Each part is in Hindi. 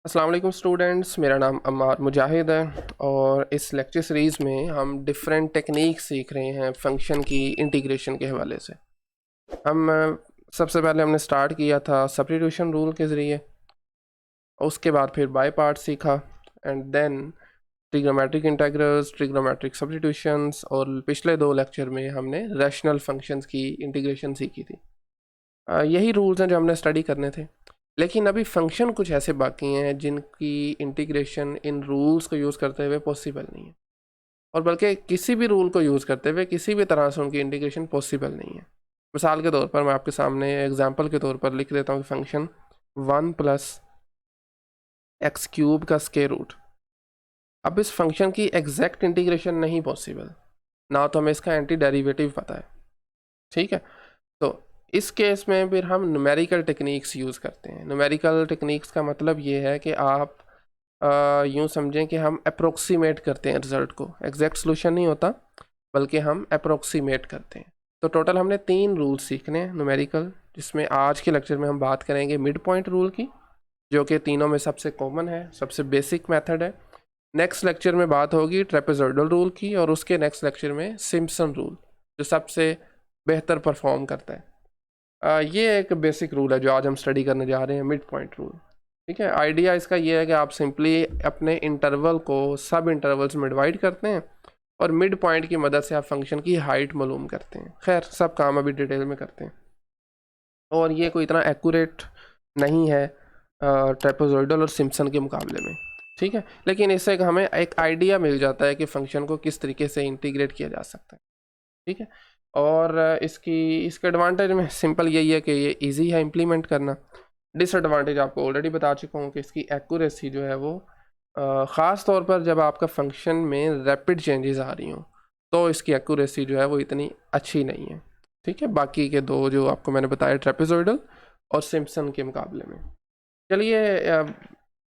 अस्सलाम वालेकुम स्टूडेंट्स, मेरा नाम अम्मार मुजाहिद है और इस लेक्चर सीरीज़ में हम डिफरेंट टेक्निक सीख रहे हैं फंक्शन की इंटीग्रेशन के हवाले से। हम सबसे पहले हमने स्टार्ट किया था सब्स्टिट्यूशन रूल के ज़रिए, उसके बाद फिर बाय पार्ट सीखा and then trigonometric integrals, trigonometric substitutions और पिछले 2 लेक्चर में हमने रैशनल फंक्शंस की इंटीग्रेशन सीखी थी। यही रूल्स हैं जो हमने स्टडी करने थे, लेकिन अभी फंक्शन कुछ ऐसे बाकी हैं जिनकी इंटीग्रेशन इन रूल्स को यूज़ करते हुए पॉसिबल नहीं है, और बल्कि किसी भी रूल को यूज़ करते हुए किसी भी तरह से उनकी इंटीग्रेशन पॉसिबल नहीं है। मिसाल के तौर पर मैं आपके सामने एग्जांपल के तौर पर लिख देता हूँ कि फंक्शन 1 + x³ का स्क्वायर रूट। अब इस फंक्शन की एग्जैक्ट इंटीग्रेशन नहीं पॉसिबल, ना तो हमें इसका एंटी डेरिवेटिव पता है, ठीक है। तो इस केस में फिर हम न्यूमेरिकल टेक्निक्स यूज़ करते हैं। न्यूमेरिकल टेक्निक्स का मतलब ये है कि आप यूँ समझें कि हम अप्रोक्सीमेट करते हैं रिज़ल्ट को, एग्जैक्ट सोल्यूशन नहीं होता बल्कि हम अप्रोक्सीमेट करते हैं। तो टोटल हमने 3 रूल सीखने हैं न्यूमेरिकल, जिसमें आज के लेक्चर में हम बात करेंगे मिड पॉइंट रूल की, जो कि तीनों में सबसे कॉमन है, सबसे बेसिक मेथड है। नेक्स्ट लेक्चर में बात होगी ट्रेपेजॉइडल रूल की, और उसके नेक्स्ट लेक्चर में सिम्पसन रूल, जो सबसे बेहतर परफॉर्म करता है। ये एक बेसिक रूल है जो आज हम स्टडी करने जा रहे हैं, मिड पॉइंट रूल, ठीक है। आइडिया इसका ये है कि आप सिंपली अपने इंटरवल को सब इंटरवल्स में डिवाइड करते हैं और मिड पॉइंट की मदद से आप फंक्शन की हाइट मालूम करते हैं। खैर, सब काम अभी डिटेल में करते हैं, और ये कोई इतना एक्यूरेट नहीं है ट्रेपेजॉइडल और सिम्पसन के मुकाबले में, ठीक है। लेकिन इससे हमें एक आइडिया मिल जाता है कि फ़ंक्शन को किस तरीके से इंटीग्रेट किया जा सकता है, ठीक है। और इसके एडवांटेज में सिंपल यही है कि ये इजी है इम्प्लीमेंट करना। डिसएडवांटेज आपको ऑलरेडी बता चुका हूँ कि इसकी एक्यूरेसी जो है वो ख़ास तौर पर जब आपका फंक्शन में रैपिड चेंजेस आ रही हों तो इसकी एक्यूरेसी जो है वो इतनी अच्छी नहीं है, ठीक है, बाकी के 2 जो आपको मैंने बताया ट्रेपेजॉइडल और सिम्पसन के मुकाबले में। चलिए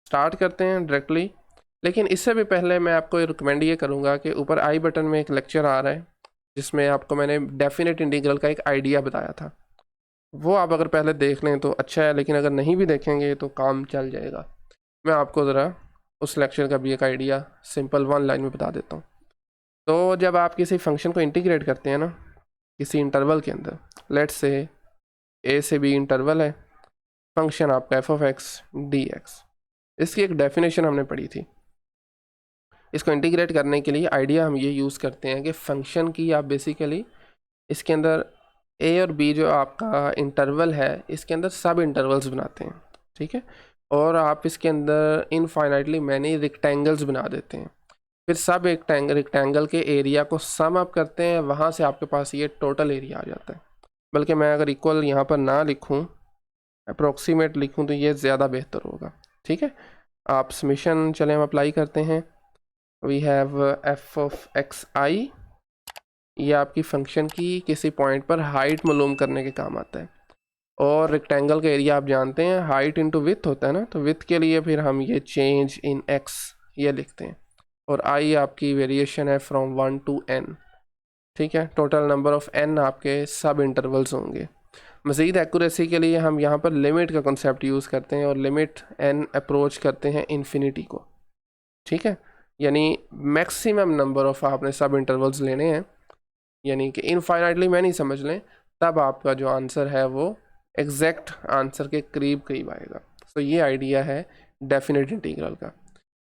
स्टार्ट करते हैं डायरेक्टली, लेकिन इससे भी पहले मैं आपको रिकमेंड ये करूँगा कि ऊपर आई बटन में एक लेक्चर आ रहा है जिसमें आपको मैंने डेफिनेट इंटीग्रल का एक आइडिया बताया था, वो आप अगर पहले देख लें तो अच्छा है, लेकिन अगर नहीं भी देखेंगे तो काम चल जाएगा। मैं आपको ज़रा उस लेक्चर का भी एक आइडिया सिंपल 1 लाइन में बता देता हूँ। तो जब आप किसी फंक्शन को इंटीग्रेट करते हैं ना किसी इंटरवल के अंदर, लेट्स से a से b इंटरवल है, फंक्शन आपका f(x) dx, इसकी एक डेफिनेशन हमने पढ़ी थी। इसको इंटीग्रेट करने के लिए आइडिया हम ये यूज़ करते हैं कि फ़ंक्शन की आप बेसिकली इसके अंदर a और b जो आपका इंटरवल है इसके अंदर सब इंटरवल्स बनाते हैं, ठीक है, और आप इसके अंदर इनफाइनाइटली मैनी रेक्टेंगल्स बना देते हैं। फिर सब रेक्टेंगल के एरिया को सम अप करते हैं, वहाँ से आपके पास ये टोटल एरिया आ जाता है। बल्कि मैं अगर इक्वल यहाँ पर ना लिखूँ, अप्रोक्सीमेट लिखूँ तो ये ज़्यादा बेहतर होगा, ठीक है। आप समीशन चलें हम अप्लाई करते हैं। वी हैव f(xi), ये आपकी फंक्शन की किसी पॉइंट पर हाइट मालूम करने के काम आता है, और रेक्टेंगल का एरिया आप जानते हैं हाइट इंटू विथ होता है ना, तो विथ के लिए फिर हम ये चेंज इन x ये लिखते हैं, और i आपकी वेरिएशन है फ्रॉम 1 to n, ठीक है। टोटल नंबर ऑफ n आपके सब इंटरवल्स होंगे। मज़ीद एक्यूरेसी के लिए हम यहाँ पर लिमिट का कॉन्सेप्ट यूज़ करते हैं, और लिमिट n अप्रोच करते हैं इन्फिनिटी को, ठीक है, यानी मैक्सिमम नंबर ऑफ आपने सब इंटरवल्स लेने हैं, यानी कि इनफाइनाइटली मैं नहीं समझ लें, तब आपका जो आंसर है वो एग्जैक्ट आंसर के करीब करीब आएगा। तो ये आइडिया है डेफिनेट इंटीग्रल का।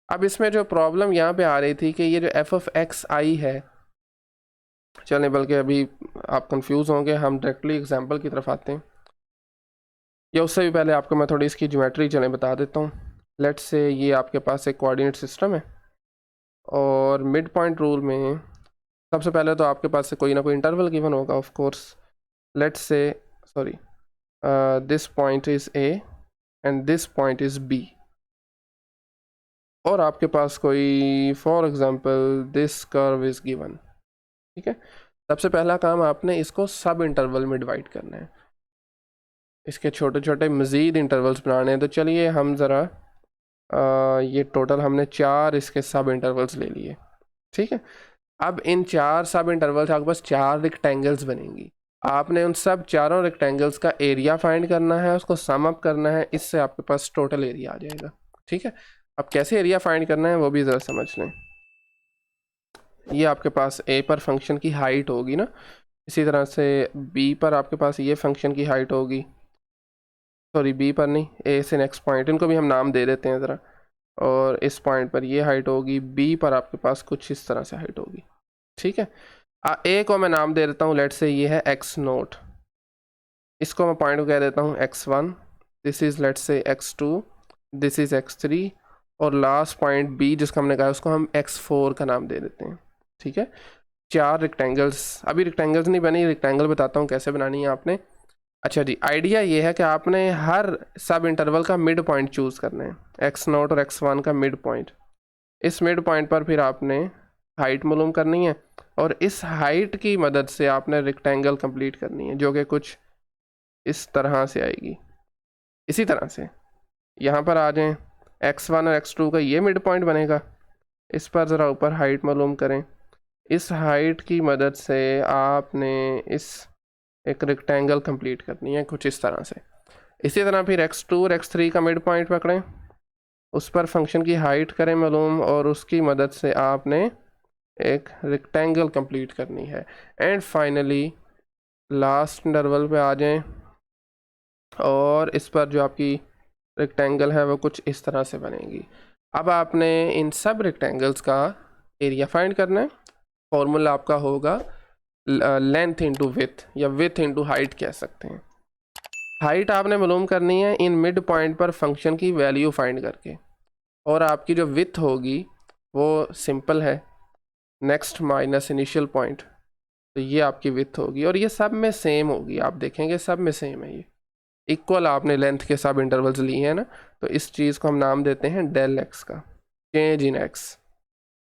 अब इसमें जो प्रॉब्लम यहाँ पे आ रही थी कि ये जो f(xi) है, चलें बल्कि अभी आप कंफ्यूज होंगे, हम डायरेक्टली एग्जांपल की तरफ आते हैं, या उससे भी पहले आपको मैं थोड़ी इसकी ज्योमेट्री चलें बता देता हूँ। लेट्स से ये आपके पास एक कोऑर्डिनेट सिस्टम है, और मिड पॉइंट रूल में सबसे पहले तो आपके पास से कोई ना कोई इंटरवल गिवन होगा, of course. Let's say sorry this point is a and this point is b, और आपके पास कोई for example this curve is given, ठीक है। सबसे पहला काम आपने इसको सब इंटरवल में डिवाइड करना है, इसके छोटे छोटे मज़ीद इंटरवल्स बनाने हैं। तो चलिए हम ज़रा ये टोटल हमने 4 इसके सब इंटरवल्स ले लिए, ठीक है। अब इन 4 सब इंटरवल से आपके पास 4 रेक्टेंगल्स बनेंगी, आपने उन सब चारों रेक्टेंगल्स का एरिया फाइंड करना है, उसको सम अप करना है, इससे आपके पास टोटल एरिया आ जाएगा। ठीक है, अब कैसे एरिया फाइंड करना है वो भी ज़रा समझ लें। ये आपके पास ए पर फंक्शन की हाइट होगी ना, इसी तरह से बी पर आपके पास ये फंक्शन की हाइट होगी, सॉरी बी पर नहीं, ए से नेक्स्ट पॉइंट, इनको भी हम नाम दे देते हैं ज़रा। और इस पॉइंट पर ये हाइट होगी, बी पर आपके पास कुछ इस तरह से हाइट होगी। ठीक है, ए को मैं नाम दे देता हूँ, लेट से ये है एक्स नोट, इसको मैं पॉइंट को कह देता हूँ x1, दिस इज़ लेट से x2, दिस इज़ x3, और लास्ट पॉइंट बी जिसका हमने कहा उसको हम x4 का नाम दे देते हैं। ठीक है, 4 रेक्टेंगल्स, अभी रेक्टेंगल्स नहीं बनी, रेक्टेंगल बताता हूँ कैसे बनानी है आपने। अच्छा जी, आइडिया ये है कि आपने हर सब इंटरवल का मिड पॉइंट चूज़ करना है, x0 और x1 का मिड पॉइंट। इस मिड पॉइंट पर फिर आपने हाइट मालूम करनी है, और इस हाइट की मदद से आपने रेक्टेंगल कंप्लीट करनी है, जो कि कुछ इस तरह से आएगी। इसी तरह से यहाँ पर आ जाएं, x1 और x2 का ये मिड पॉइंट बनेगा, इस पर ज़रा ऊपर हाइट मालूम करें, इस हाइट की मदद से आपने इस एक रेक्टेंगल कंप्लीट करनी है कुछ इस तरह से। इसी तरह फिर x2 और x3 का मिड पॉइंट पकड़ें, उस पर फंक्शन की हाइट करें मालूम, और उसकी मदद से आपने एक रेक्टेंगल कंप्लीट करनी है। एंड फाइनली लास्ट इंटरवल पे आ जाएं, और इस पर जो आपकी रेक्टेंगल है वो कुछ इस तरह से बनेगी। अब आपने इन सब रेक्टेंगल्स का एरिया फाइंड करना है। फॉर्मूला आपका होगा लेंथ इंटू विथ, या विथ इंटू हाइट कह सकते हैं। हाइट आपने मालूम करनी है इन मिड पॉइंट पर फंक्शन की वैल्यू फाइंड करके, और आपकी जो विथ होगी वो सिंपल है, नेक्स्ट माइनस इनिशियल पॉइंट, तो ये आपकी विथ होगी, और ये सब में सेम होगी, आप देखेंगे सब में सेम है, ये इक्वल आपने लेंथ के सब इंटरवल्स लिए हैं ना, तो इस चीज़ को हम नाम देते हैं डेल एक्स का, चेंज इन एक्स।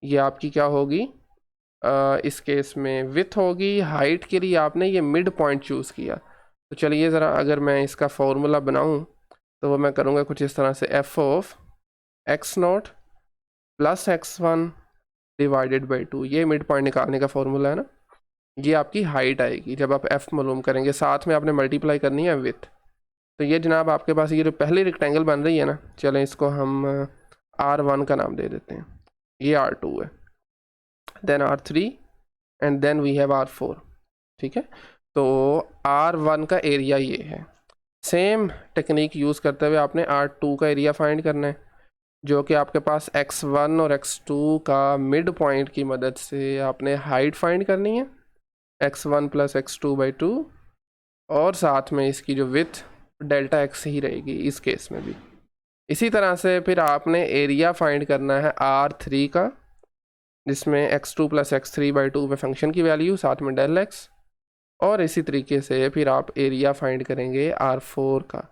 ये आपकी क्या होगी, इस केस में विथ होगी। हाइट के लिए आपने ये मिड पॉइंट चूज़ किया, तो चलिए ज़रा अगर मैं इसका फॉर्मूला बनाऊं तो वो मैं करूँगा कुछ इस तरह से, F of x not plus x1 divided by 2, ये मिड पॉइंट निकालने का फॉर्मूला है ना। ये आपकी हाइट आएगी जब आप f मालूम करेंगे, साथ में आपने मल्टीप्लाई करनी है विथ। तो ये जनाब आपके पास ये जो पहली रेक्टेंगल बन रही है ना, चलें इसको हम R1 का नाम दे देते हैं, ये R2 है, then R3 and then we have R4। ठीक है, तो R1 का एरिया ये है। सेम टेक्निक यूज़ करते हुए आपने R2 का एरिया फाइंड करना है, जो कि आपके पास x1 और x2 का मिड पॉइंट की मदद से आपने हाइट फाइंड करनी है, x1 प्लस x2/2, और साथ में इसकी जो विथ डेल्टा x ही रहेगी इस केस में भी। इसी तरह से फिर आपने एरिया फाइंड करना है R3 का, जिसमें x2 प्लस x3/2 पे फंक्शन की वैल्यू, साथ में डेल x, और इसी तरीके से फिर आप एरिया फाइंड करेंगे R4 का।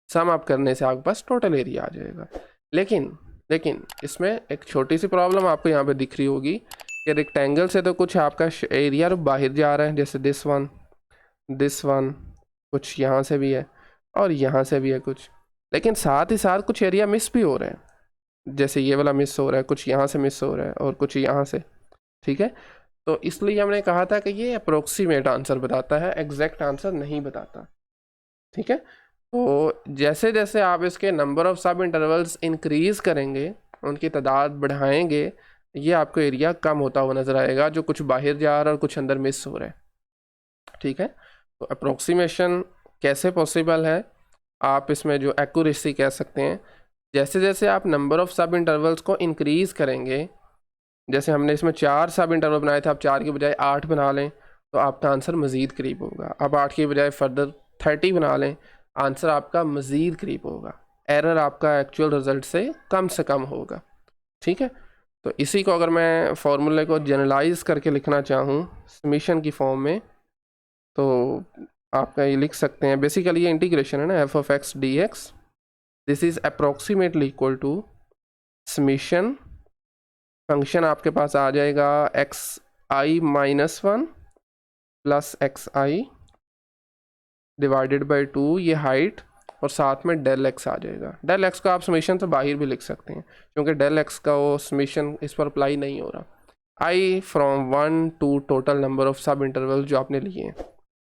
सम अप करने से आपके पास टोटल एरिया आ जाएगा। लेकिन इसमें एक छोटी सी प्रॉब्लम आपको यहाँ पे दिख रही होगी कि रेक्टेंगल से तो कुछ आपका एरिया बाहर जा रहा है, जैसे दिस वन कुछ यहाँ से भी है और यहाँ से भी है कुछ, लेकिन साथ ही साथ कुछ एरिया मिस भी हो रहे हैं, जैसे ये वाला मिस हो रहा है, कुछ यहाँ से मिस हो रहा है और कुछ यहाँ से। ठीक है, तो इसलिए हमने कहा था कि ये अप्रोक्सीमेट आंसर बताता है, एग्जैक्ट आंसर नहीं बताता। ठीक है, तो जैसे जैसे आप इसके नंबर ऑफ सब इंटरवल्स इंक्रीज़ करेंगे, उनकी तादाद बढ़ाएंगे, ये आपको एरिया कम होता हुआ नज़र आएगा, जो कुछ बाहर जा रहा है और कुछ अंदर मिस हो रहा है। ठीक है, तो अप्रोक्सीमेशन कैसे पॉसिबल है, आप इसमें जो एक्यूरेसी कह सकते हैं, जैसे जैसे आप नंबर ऑफ सब इंटरवल्स को इंक्रीज़ करेंगे, जैसे हमने इसमें 4 सब इंटरवल बनाए थे, आप 4 की बजाय 8 बना लें तो आपका आंसर मज़ीद करीब होगा। अब 8 की बजाय फर्दर 30 बना लें, आंसर आपका मज़ीद करीब होगा, एरर आपका एक्चुअल रिज़ल्ट से कम होगा। ठीक है, तो इसी को अगर मैं फार्मूले को जनरलाइज करके लिखना चाहूँ समीशन की फॉर्म में, तो आपका ये लिख सकते हैं, बेसिकली ये इंटीग्रेशन है ना, f of x d x, this is approximately equal to summation, function आपके पास आ जाएगा xi-1 plus xi divided by 2, ये हाइट, और साथ में डेल एक्स आ जाएगा। डेल एक्स का आप समीशन से बाहर भी लिख सकते हैं, क्योंकि डेल एक्स का वो समीशन इस पर अप्लाई नहीं हो रहा। i from 1 to total number of sub interval जो आपने लिए हैं।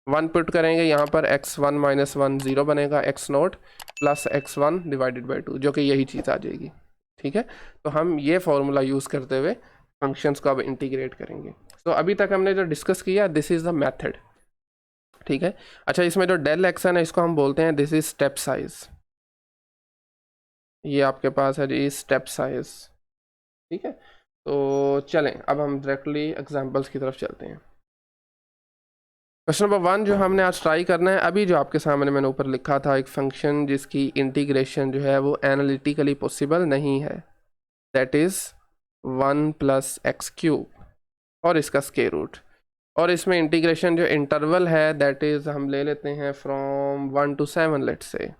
1 पुट करेंगे यहाँ पर, x1 माइनस 1 0 बनेगा, x0 plus x1 divided by 2, जो कि यही चीज़ आ जाएगी। ठीक है, तो हम ये फॉर्मूला यूज़ करते हुए फंक्शंस को अब इंटीग्रेट करेंगे। तो अभी तक हमने जो डिस्कस किया, दिस इज़ द मेथड। ठीक है, अच्छा इसमें जो डेल एक्शन है इसको हम बोलते हैं दिस इज स्टेप साइज। ये आपके पास है जी स्टेप साइज। ठीक है, तो चलें अब हम डायरेक्टली एग्जांपल्स की तरफ चलते हैं। क्वेश्चन नंबर 1 जो हमने आज ट्राई करना है, अभी जो आपके सामने मैंने ऊपर लिखा था, एक फंक्शन जिसकी इंटीग्रेशन जो है वो एनालिटिकली पॉसिबल नहीं है, that is 1 plus x cube और इसका स्क्वायर रूट, और इसमें इंटीग्रेशन जो इंटरवल है दैट इज़ हम ले लेते हैं फ्रॉम 1 to 7 लेट्स से।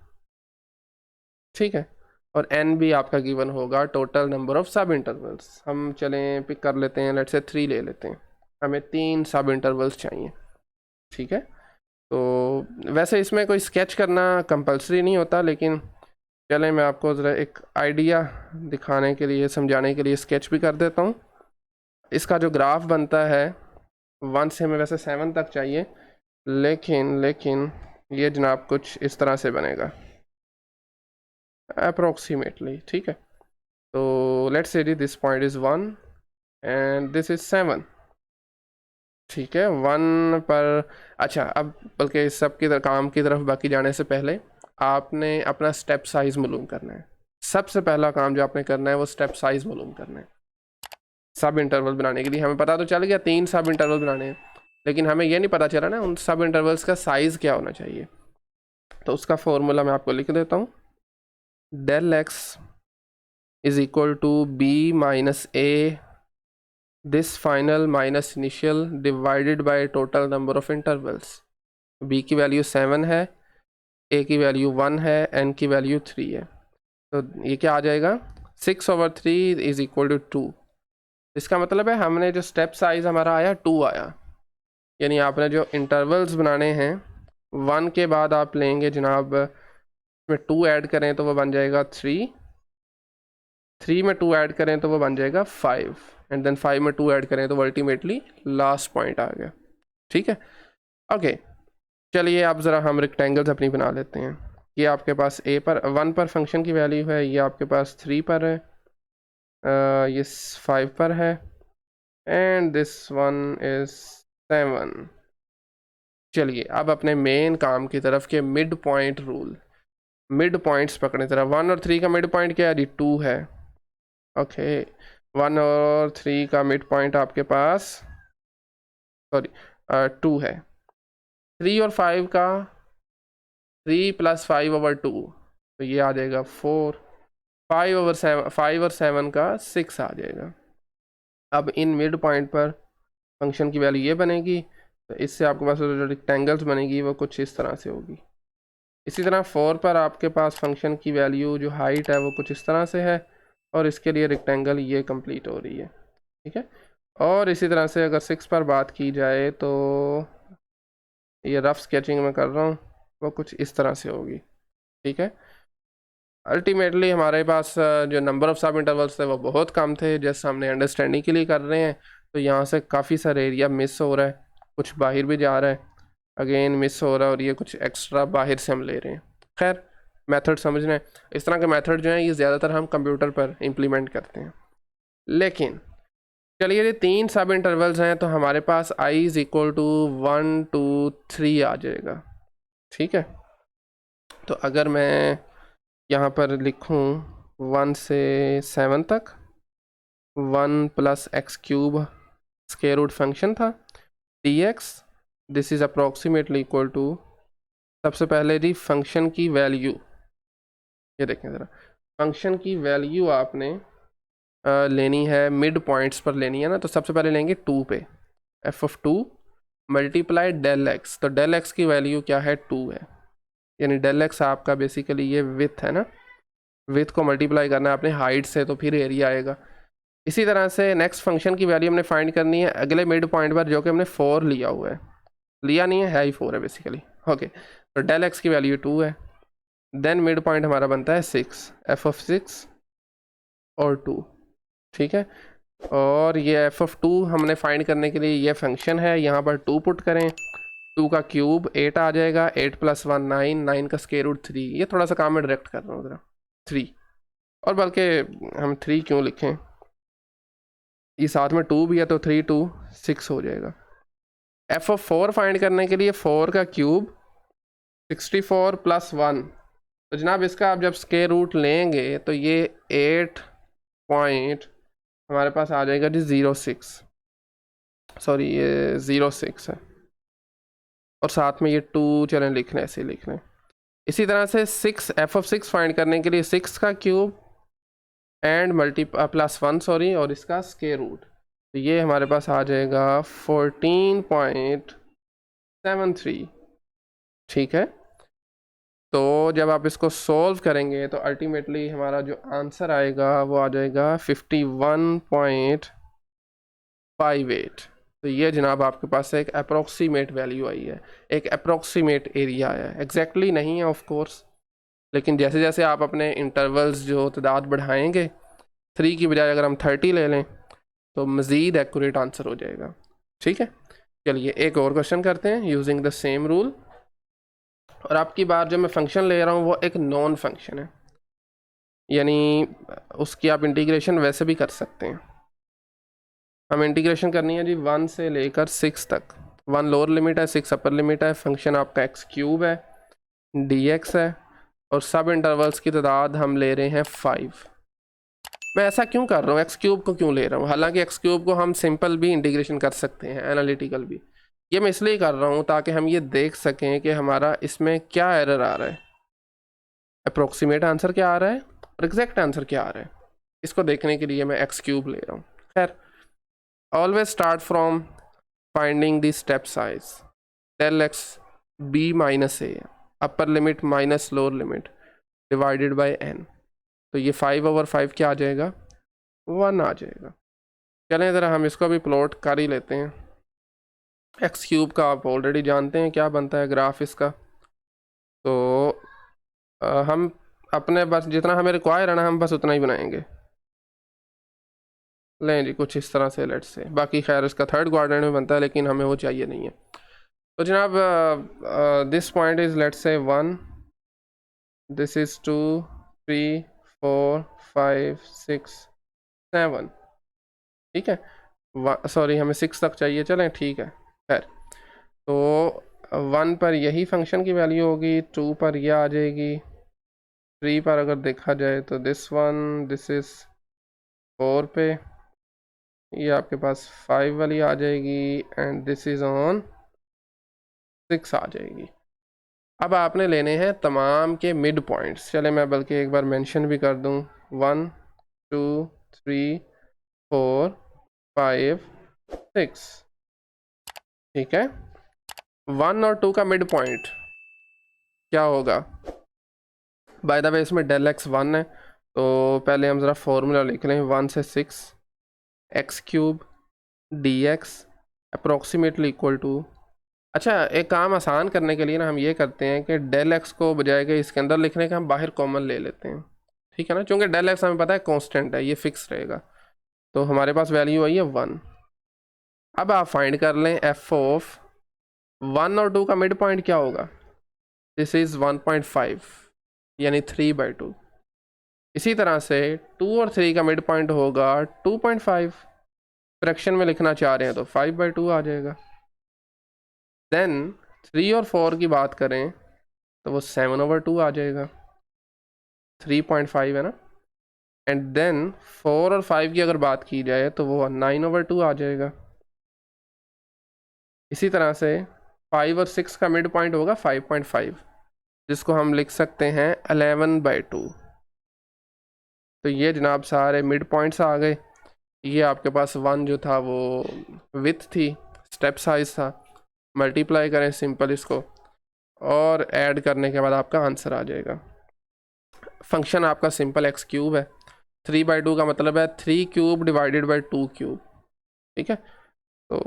ठीक है, और n भी आपका गिवन होगा, टोटल नंबर ऑफ सब इंटरवल्स हम चलें पिक कर लेते हैं, लेट्स से 3 ले लेते हैं, हमें 3 सब इंटरवल्स चाहिए। ठीक है, तो वैसे इसमें कोई स्केच करना कंपलसरी नहीं होता, लेकिन चलें मैं आपको ज़रा एक आइडिया दिखाने के लिए, समझाने के लिए स्केच भी कर देता हूँ। इसका जो ग्राफ बनता है 1 से हमें वैसे 7 तक चाहिए, लेकिन ये जनाब कुछ इस तरह से बनेगा अप्रोक्सीमेटली। ठीक है, तो let's say this point is 1 and this is 7। ठीक है, 1 पर, अच्छा अब बल्कि इस सब की काम की तरफ बाकी जाने से पहले आपने अपना स्टेप साइज़ मालूम करना है। सबसे पहला काम जो आपने करना है वो स्टेप साइज़ मालूम करना है। सब इंटरवल बनाने के लिए हमें पता तो चल गया 3 सब इंटरवल बनाने हैं, लेकिन हमें ये नहीं पता चला ना उन सब इंटरवल्स का साइज़ क्या होना चाहिए। तो उसका फॉर्मूला मैं आपको लिख देता हूँ, del x is equal to b minus a this final minus initial divided by total number of intervals. b की वैल्यू 7 है, a की वैल्यू 1 है, n की वैल्यू 3 है, तो ये क्या आ जाएगा 6/3 इज इक्वल टू 2। इसका मतलब है हमने जो स्टेप साइज हमारा आया 2 आया, यानी आपने जो इंटरवल्स बनाने हैं 1 के बाद आप लेंगे जनाब, में 2 ऐड करें तो वो बन जाएगा 3, 3 में 2 ऐड करें तो वो बन जाएगा 5, एंड देन 5 में 2 ऐड करें तो वो अल्टीमेटली लास्ट पॉइंट आ गया। ठीक है, ओके चलिए अब ज़रा हम रेक्टेंगल्स अपनी बना लेते हैं। ये आपके पास a पर 1 पर फंक्शन की वैल्यू है, ये आपके पास 3 पर है, ये 5 पर है, एंड दिस वन इज 7। चलिए अब अपने मेन काम की तरफ के mid point rule, mid points पकड़ने तरह। 1 और 3 का मिड पॉइंट क्या है जी 2 है। ओके 1 और 3 का मिड पॉइंट आपके पास सॉरी 2 है। 3 और 5 का 3 + 5/2, तो ये आ जाएगा 4। 5 और 7 का 6 आ जाएगा। अब इन मिड पॉइंट पर फंक्शन की वैल्यू ये बनेगी, तो इससे आपके पास जो रेक्टेंगल्स बनेगी वो कुछ इस तरह से होगी। इसी तरह 4 पर आपके पास फंक्शन की वैल्यू जो हाइट है वो कुछ इस तरह से है, और इसके लिए रेक्टेंगल ये कंप्लीट हो रही है। ठीक है, और इसी तरह से अगर 6 पर बात की जाए तो ये रफ स्केचिंग में कर रहा हूँ, वो कुछ इस तरह से होगी। ठीक है, अल्टीमेटली हमारे पास जो नंबर ऑफ सब इंटरवल्स थे वो बहुत कम थे, जैसे हमने अंडरस्टैंडिंग के लिए कर रहे हैं, तो यहाँ से काफ़ी सारे एरिया मिस हो रहा है, कुछ बाहर भी जा रहा है, अगेन मिस हो रहा है, और ये कुछ एक्स्ट्रा बाहर से हम ले रहे हैं। खैर मेथड समझना है, इस तरह के मेथड जो हैं ये ज़्यादातर हम कंप्यूटर पर इम्प्लीमेंट करते हैं। लेकिन चलिए ये 3 सब इंटरवल्स हैं, तो हमारे पास i इज़ इक्वल टू 1 2 3 आ जाएगा। ठीक है, तो अगर मैं यहाँ पर लिखूँ 1 से 7 तक, 1 + x³ स्क्वायर रूट फंक्शन था dx, this is approximately equal to, सबसे पहले जी फंक्शन की वैल्यू, ये देखें ज़रा, फंक्शन की वैल्यू आपने लेनी है मिड पॉइंट्स पर लेनी है ना, तो सबसे पहले लेंगे 2 पे, f(2) मल्टीप्लाई डेल एक्स, तो डेल एक्स की वैल्यू क्या है 2 है, यानी डेल एक्स आपका बेसिकली ये विथ है ना, विथ को मल्टीप्लाई करना है आपने हाइट से, तो फिर एरिया आएगा। इसी तरह से नेक्स्ट फंक्शन की वैल्यू हमने फाइंड करनी है अगले मिड पॉइंट पर, जो कि हमने 4 लिया हुआ है, लिया नहीं है ही 4 है बेसिकली। ओके, तो डेल एक्स की वैल्यू 2 है, देन मिड पॉइंट हमारा बनता है 6, f(6) और 2। ठीक है, और ये f(2) हमने फाइंड करने के लिए ये फंक्शन है, यहाँ पर 2 पुट करें, 2 का क्यूब 8 आ जाएगा, 8 + 1 9, 9 का स्क्वायर रूट 3। ये थोड़ा सा काम मैं डायरेक्ट कर रहा हूँ ज़रा 3, और बल्कि हम 3 क्यों लिखें, ये साथ में 2 भी है तो 3 2 6 हो जाएगा। f(4) फाइंड करने के लिए 4 का क्यूब 64 + 1, तो जनाब इसका आप जब स्क्वायर रूट लेंगे तो ये 8 पॉइंट हमारे पास आ जाएगा जी 06, सॉरी ये 06 है, और साथ में ये 2 चलें लिख लें, ऐसे लिख लें। इसी तरह से f(6) फाइंड करने के लिए 6 का क्यूब एंड +1 सॉरी, और इसका स्क्वायर रूट, तो ये हमारे पास आ जाएगा 14.73। ठीक है, तो जब आप इसको सॉल्व करेंगे तो अल्टीमेटली हमारा जो आंसर आएगा वो आ जाएगा 51.58। तो ये जनाब आपके पास एक अप्रोक्सीमेट वैल्यू आई है, एक अप्रोक्सीमेट एरिया आया है, एग्जैक्टली नहीं है ऑफ कोर्स, लेकिन जैसे जैसे आप अपने इंटरवल्स जो तादाद बढ़ाएंगे, 3 की बजाय अगर हम 30 ले लें तो मज़ीद एक्यूरेट आंसर हो जाएगा। ठीक है, चलिए एक और क्वेश्चन करते हैं यूजिंग द सेम रूल। और आपकी बार जो मैं फंक्शन ले रहा हूँ वो एक नॉन फंक्शन है, यानी उसकी आप इंटीग्रेशन वैसे भी कर सकते हैं। हम इंटीग्रेशन करनी है जी 1 से लेकर 6 तक, 1 लोअर लिमिट है, 6 अपर लिमिट है, फंक्शन आपका x³ है, dx है, और सब इंटरवल्स की तादाद हम ले रहे हैं 5। मैं ऐसा क्यों कर रहा हूँ, x³ को क्यों ले रहा हूँ, हालांकि x³ को हम सिंपल भी इंटीग्रेशन कर सकते हैं, एनालिटिकल भी। ये मैं इसलिए कर रहा हूँ ताकि हम ये देख सकें कि हमारा इसमें क्या एरर आ रहा है, अप्रोक्सीमेट आंसर क्या आ रहा है और एग्जैक्ट आंसर क्या आ रहा है, इसको देखने के लिए मैं x³ ले रहा हूँ। खैर, always start from finding the step size, del x b - a, upper limit minus lower limit divided by n, तो ये 5/5 क्या आ जाएगा, 1 आ जाएगा। चलें ज़रा हम इसको भी प्लॉट कर ही लेते हैं। x³ का आप ऑलरेडी जानते हैं क्या बनता है ग्राफ इसका, तो हम अपने बस जितना हमें रिक्वायर है ना, हम बस उतना ही बनाएंगे। लें जी कुछ इस तरह से, लेट्स से, बाकी खैर इसका थर्ड क्वाड्रेंट में बनता है लेकिन हमें वो चाहिए नहीं है। तो जनाब this point is let's say 1, this is 2 3 4 5 6 7, ठीक है, सॉरी हमें 6 तक चाहिए, चलें ठीक है। खैर, तो 1 पर यही फंक्शन की वैल्यू होगी, 2 पर यह आ जाएगी, 3 पर अगर देखा जाए तो दिस इज़ 4 पे, ये आपके पास 5 वाली आ जाएगी, एंड दिस इज़ ऑन 6 आ जाएगी। अब आपने लेने हैं तमाम के मिड पॉइंट्स, चले मैं बल्कि एक बार मेंशन भी कर दूं, 1 2 3 4 5 6, ठीक है। 1 और 2 का मिड पॉइंट क्या होगा, बाय द वे इसमें del x 1 है, तो पहले हम ज़रा फॉर्मूला लिख लें, 1 से 6 x³ dx approximately equal to, अच्छा एक काम आसान करने के लिए ना हम ये करते हैं कि del x को बजाय के इसके अंदर लिखने का हम बाहर कॉमन ले लेते हैं, ठीक है ना, क्योंकि del x हमें पता है कांस्टेंट है, ये फिक्स रहेगा, तो हमारे पास वैल्यू आई है 1। अब आप फाइंड कर लें f ऑफ 1 और 2 का मिड पॉइंट क्या होगा, दिस इज़ 1.5 यानी 3/2। इसी तरह से 2 और 3 का मिड पॉइंट होगा 2.5, फ्रैक्शन में लिखना चाह रहे हैं तो 5/2 आ जाएगा। देन 3 और 4 की बात करें तो वो 7/2 आ जाएगा, 3.5 है ना, एंड देन 4 और 5 की अगर बात की जाए तो वो 9/2 आ जाएगा। इसी तरह से 5 और 6 का मिड पॉइंट होगा 5.5, जिसको हम लिख सकते हैं 11/2। तो ये जनाब सारे मिड पॉइंट्स आ गए। ये आपके पास 1 जो था वो विथ थी, स्टेप साइज था, मल्टीप्लाई करें सिंपल इसको, और ऐड करने के बाद आपका आंसर आ जाएगा। फंक्शन आपका सिंपल x³ है, 3/2 का मतलब है 3³ डिवाइडेड बाई 2³, ठीक है। तो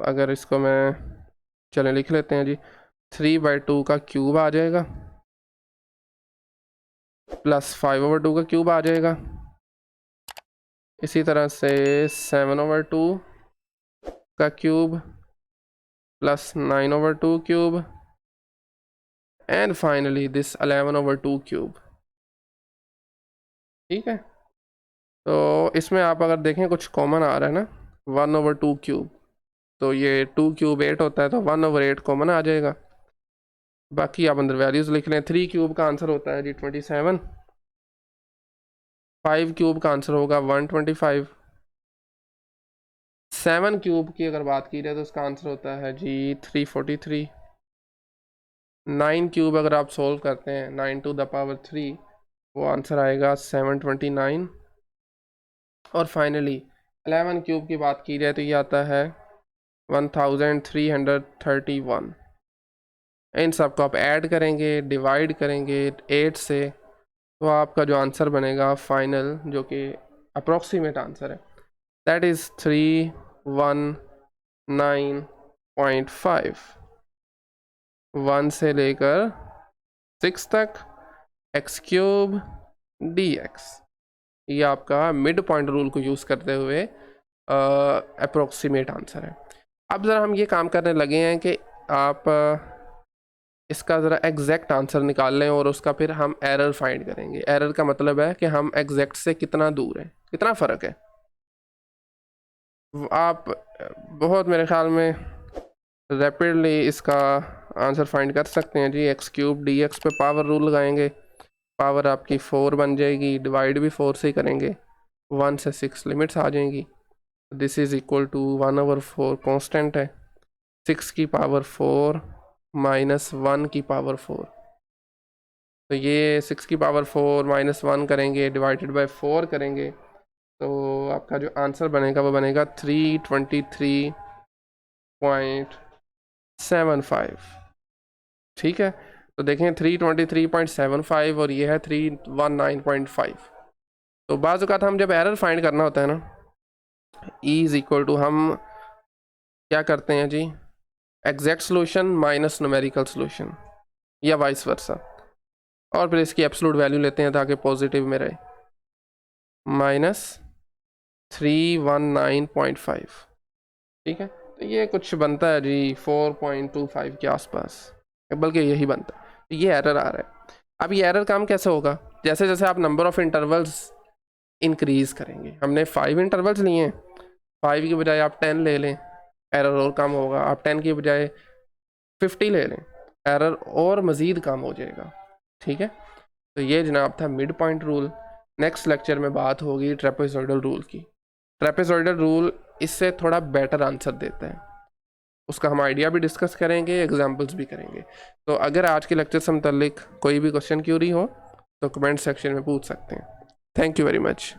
अगर इसको मैं, चलें लिख लेते हैं जी, 3/2 का क्यूब आ जाएगा प्लस 5/2 का क्यूब आ जाएगा, इसी तरह से 7/2 का cube plus 9/2 cube and finally this 11/2 cube। ठीक है, तो इसमें आप अगर देखें कुछ कॉमन आ रहा है ना, 1/2 क्यूब, तो ये 2 क्यूब 8 होता है, तो 1/8 कॉमन आ जाएगा। बाकी आप अंदर वैल्यूज़ लिख लें। 3 क्यूब का आंसर होता है जी 27, 5 क्यूब का आंसर होगा 125, 7 क्यूब की अगर बात की जाए तो उसका आंसर होता है जी 343, 9 क्यूब अगर आप सोल्व करते हैं 9⁻³ वो आंसर आएगा 729, और फाइनली 11 क्यूब की बात की जाए तो ये आता है 1331। इन सबको आप ऐड करेंगे, डिवाइड करेंगे 8 से, तो आपका जो आंसर बनेगा फाइनल, जो कि अप्रोक्सीमेट आंसर है, दैट इज़ 319.5। 1 से लेकर 6 तक x³ dx, ये आपका मिड पॉइंट रूल को यूज़ करते हुए अप्रोक्सीमेट आंसर है। अब ज़रा हम ये काम करने लगे हैं कि आप इसका ज़रा एग्जैक्ट आंसर निकाल लें और उसका फिर हम एरर फाइंड करेंगे। एरर का मतलब है कि हम एग्जैक्ट से कितना दूर हैं, कितना फ़र्क है। आप बहुत मेरे ख्याल में रैपिडली इसका आंसर फाइंड कर सकते हैं जी। x³ dx पे पावर रूल लगाएंगे, पावर आपकी 4 बन जाएगी, डिवाइड भी 4 से ही करेंगे, 1 से 6 लिमिट्स आ जाएंगी। This is equal to 1/4 constant है, 6 की पावर 4 माइनस 1 की पावर 4, तो ये 6 की पावर 4 माइनस 1 करेंगे, डिवाइडेड बाय 4 करेंगे, तो आपका जो आंसर बनेगा वो बनेगा 323.75। ठीक है, तो देखें 323.75 और ये है 319.5। तो बाज़ औक़ात हम जब एरर फाइंड करना होता है ना, ई इज़ इक्वल टू, हम क्या करते हैं जी, exact solution minus numerical solution या वाइस वर्सा, और फिर इसकी एब्सोल्यूट वैल्यू लेते हैं ताकि पॉजिटिव में रहे, माइनस 319.5। ठीक है, तो ये कुछ बनता है जी 4.25 के आसपास, बल्कि यही बनता है। तो ये एरर आ रहा है। अब ये एरर काम कैसे होगा, जैसे जैसे आप नंबर ऑफ़ इंटरवल्स इंक्रीज़ करेंगे, हमने 5 इंटरवल्स लिए हैं, 5 की बजाय आप 10 ले लें, एरर और कम होगा। आप 10 की बजाय 50 ले लें, एरर और मज़ीद कम हो जाएगा। ठीक है, तो ये जनाब था mid point rule. Next lecture में बात होगी ट्रेपेजॉइडल रूल की। ट्रेपेजॉइडल रूल इससे थोड़ा बेटर आंसर देता है, उसका हम आइडिया भी डिस्कस करेंगे, एग्जांपल्स भी करेंगे। तो अगर आज के लेक्चर से मुतल्लिक कोई भी क्वेश्चन क्यूरी हो तो कमेंट सेक्शन में पूछ सकते हैं। Thank you very much.